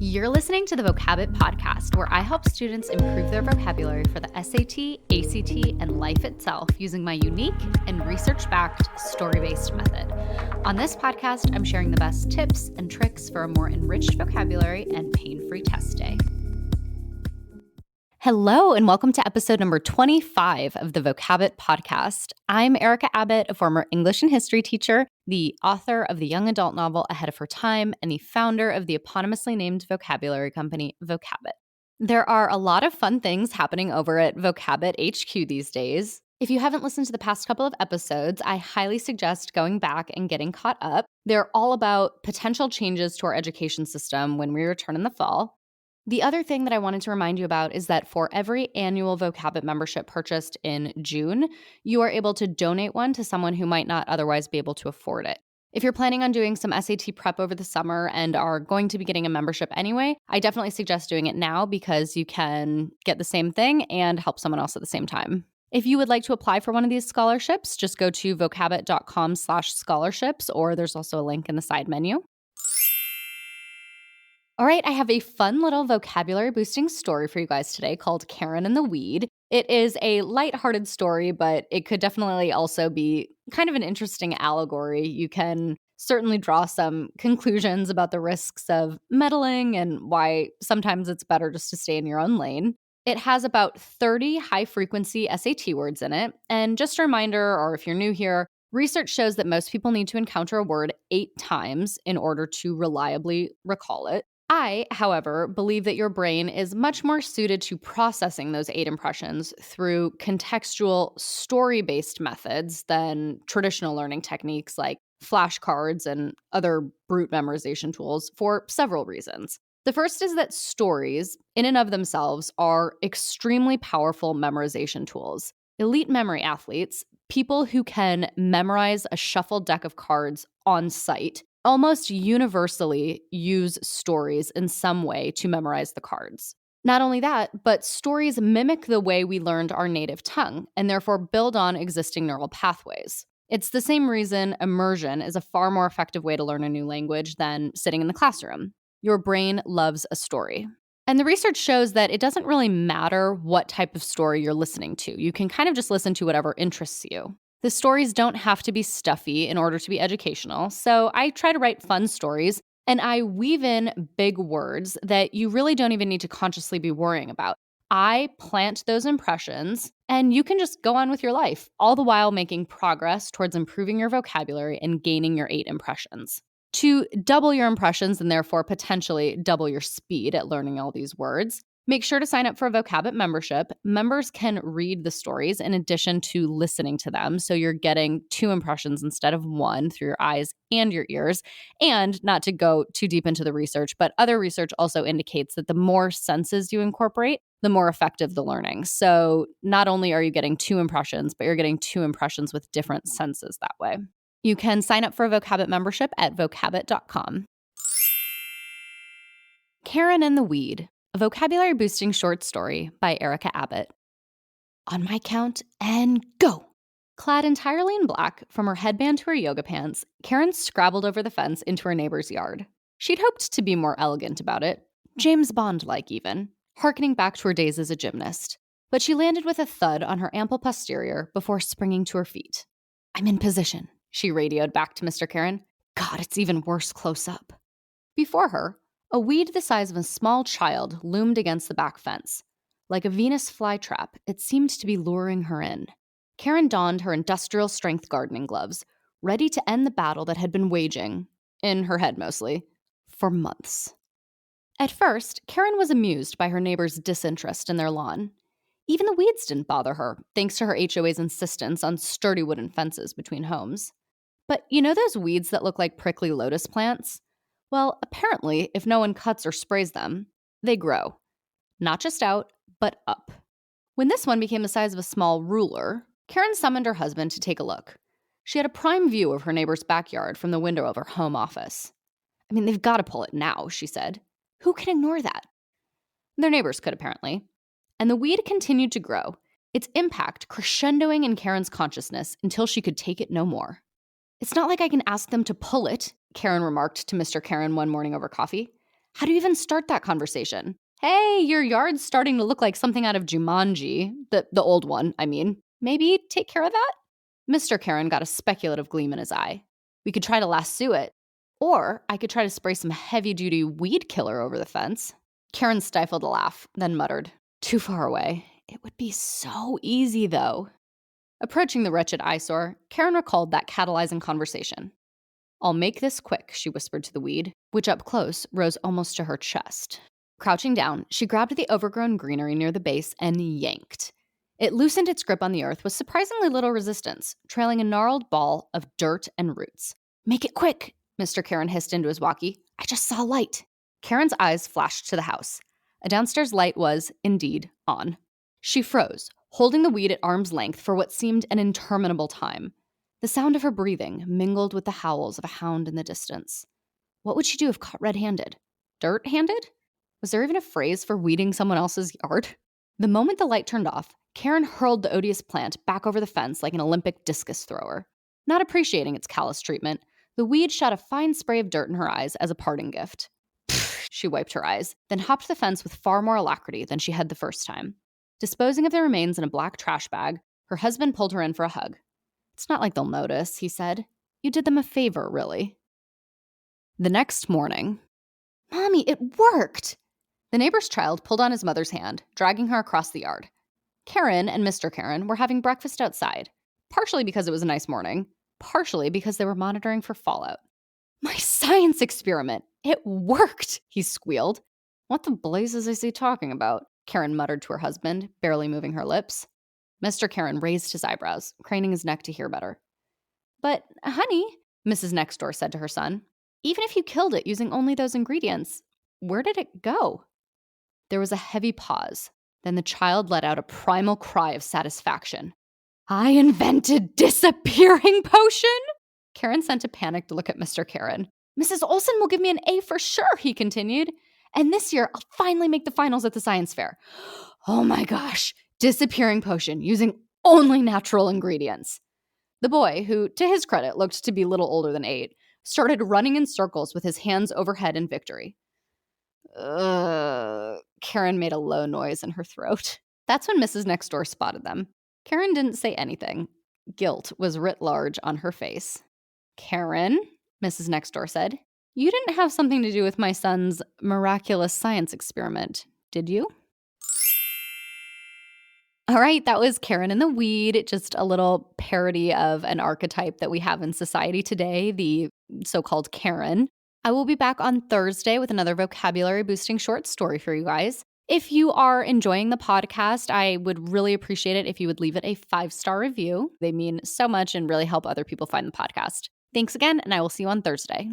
You're listening to the Vocabit podcast, where I help students improve their vocabulary for the SAT, ACT, and life itself using my unique and research-backed story-based method. On this podcast, I'm sharing the best tips and tricks for a more enriched vocabulary and pain-free test day. Hello, and welcome to episode number 25 of the Vocabit podcast. I'm Erica Abbott, a former English and history teacher, the author of the young adult novel Ahead of Her Time, and the founder of the eponymously named vocabulary company, Vocabit. There are a lot of fun things happening over at Vocabit HQ these days. If you haven't listened to the past couple of episodes, I highly suggest going back and getting caught up. They're all about potential changes to our education system when we return in the fall. The other thing that I wanted to remind you about is that for every annual Vocabit membership purchased in June, you are able to donate one to someone who might not otherwise be able to afford it. If you're planning on doing some SAT prep over the summer and are going to be getting a membership anyway, I definitely suggest doing it now because you can get the same thing and help someone else at the same time. If you would like to apply for one of these scholarships, just go to vocabit.com/scholarships, or there's also a link in the side menu. All right, I have a fun little vocabulary boosting story for you guys today called Karen and the Weed. It is a lighthearted story, but it could definitely also be kind of an interesting allegory. You can certainly draw some conclusions about the risks of meddling and why sometimes it's better just to stay in your own lane. It has about 30 high-frequency SAT words in it. And just a reminder, or if you're new here, research shows that most people need to encounter a word 8 times in order to reliably recall it. I, however, believe that your brain is much more suited to processing those 8 impressions through contextual, story-based methods than traditional learning techniques like flashcards and other brute memorization tools for several reasons. The first is that stories, in and of themselves, are extremely powerful memorization tools. Elite memory athletes, people who can memorize a shuffled deck of cards on sight, almost universally use stories in some way to memorize the cards. Not only that, but stories mimic the way we learned our native tongue and therefore build on existing neural pathways. It's the same reason immersion is a far more effective way to learn a new language than sitting in the classroom. Your brain loves a story. And the research shows that it doesn't really matter what type of story you're listening to. You can kind of just listen to whatever interests you. The stories don't have to be stuffy in order to be educational, so I try to write fun stories, and I weave in big words that you really don't even need to consciously be worrying about. I plant those impressions, and you can just go on with your life, all the while making progress towards improving your vocabulary and gaining your 8 impressions. To double your impressions and therefore potentially double your speed at learning all these words, make sure to sign up for a Vocabit membership. Members can read the stories in addition to listening to them, so you're getting 2 impressions instead of 1 through your eyes and your ears. And not to go too deep into the research, but other research also indicates that the more senses you incorporate, the more effective the learning. So not only are you getting 2 impressions, but you're getting 2 impressions with different senses that way. You can sign up for a Vocabit membership at vocabit.com. Karen and the Weed, a vocabulary boosting short story by Erica Abbott. On my count, and go! Clad entirely in black, from her headband to her yoga pants, Karen scrabbled over the fence into her neighbor's yard. She'd hoped to be more elegant about it, James Bond-like even, hearkening back to her days as a gymnast. But she landed with a thud on her ample posterior before springing to her feet. "I'm in position," she radioed back to Mr. Karen. "God, it's even worse close up." Before her, a weed the size of a small child loomed against the back fence. Like a Venus flytrap, it seemed to be luring her in. Karen donned her industrial strength gardening gloves, ready to end the battle that had been waging, in her head mostly, for months. At first, Karen was amused by her neighbors' disinterest in their lawn. Even the weeds didn't bother her, thanks to her HOA's insistence on sturdy wooden fences between homes. But you know those weeds that look like prickly lotus plants? Well, apparently, if no one cuts or sprays them, they grow. Not just out, but up. When this one became the size of a small ruler, Karen summoned her husband to take a look. She had a prime view of her neighbor's backyard from the window of her home office. "I mean, they've got to pull it now," she said. "Who can ignore that?" Their neighbors could, apparently. And the weed continued to grow, its impact crescendoing in Karen's consciousness until she could take it no more. "It's not like I can ask them to pull it," Karen remarked to Mr. Karen one morning over coffee. How do you even start that conversation? Hey, your yard's starting to look like something out of Jumanji. The old one, I mean. Maybe take care of that? Mr. Karen got a speculative gleam in his eye. We could try to lasso it. Or I could try to spray some heavy-duty weed killer over the fence. Karen stifled a laugh, then muttered, too far away. It would be so easy, though. Approaching the wretched eyesore, Karen recalled that catalyzing conversation. I'll make this quick, she whispered to the weed, which up close rose almost to her chest. Crouching down, she grabbed the overgrown greenery near the base and yanked. It loosened its grip on the earth with surprisingly little resistance, trailing a gnarled ball of dirt and roots. Make it quick, Mr. Karen hissed into his walkie. I just saw light. Karen's eyes flashed to the house. A downstairs light was, indeed, on. She froze, holding the weed at arm's length for what seemed an interminable time. The sound of her breathing mingled with the howls of a hound in the distance. What would she do if caught red-handed? Dirt-handed? Was there even a phrase for weeding someone else's yard? The moment the light turned off, Karen hurled the odious plant back over the fence like an Olympic discus thrower. Not appreciating its callous treatment, the weed shot a fine spray of dirt in her eyes as a parting gift. Pfft, she wiped her eyes, then hopped the fence with far more alacrity than she had the first time. Disposing of the remains in a black trash bag, her husband pulled her in for a hug. It's not like they'll notice, he said. You did them a favor, really. The next morning, Mommy, it worked! The neighbor's child pulled on his mother's hand, dragging her across the yard. Karen and Mr. Karen were having breakfast outside, partially because it was a nice morning, partially because they were monitoring for fallout. My science experiment! It worked! He squealed. What the blazes is he talking about? Karen muttered to her husband, barely moving her lips. Mr. Karen raised his eyebrows, craning his neck to hear better. But, honey, Mrs. Nextdoor said to her son, even if you killed it using only those ingredients, where did it go? There was a heavy pause. Then the child let out a primal cry of satisfaction. I invented disappearing potion? Karen sent a panicked look at Mr. Karen. Mrs. Olson will give me an A for sure, he continued. And this year, I'll finally make the finals at the science fair. Oh my gosh, disappearing potion using only natural ingredients. The boy, who, to his credit, looked to be little older than 8, started running in circles with his hands overhead in victory. Karen made a low noise in her throat. That's when Mrs. Nextdoor spotted them. Karen didn't say anything. Guilt was writ large on her face. Karen, Mrs. Nextdoor said, you didn't have something to do with my son's miraculous science experiment, did you? All right, that was Karen and the Weed, just a little parody of an archetype that we have in society today, the so-called Karen. I will be back on Thursday with another vocabulary-boosting short story for you guys. If you are enjoying the podcast, I would really appreciate it if you would leave it a 5-star review. They mean so much and really help other people find the podcast. Thanks again, and I will see you on Thursday.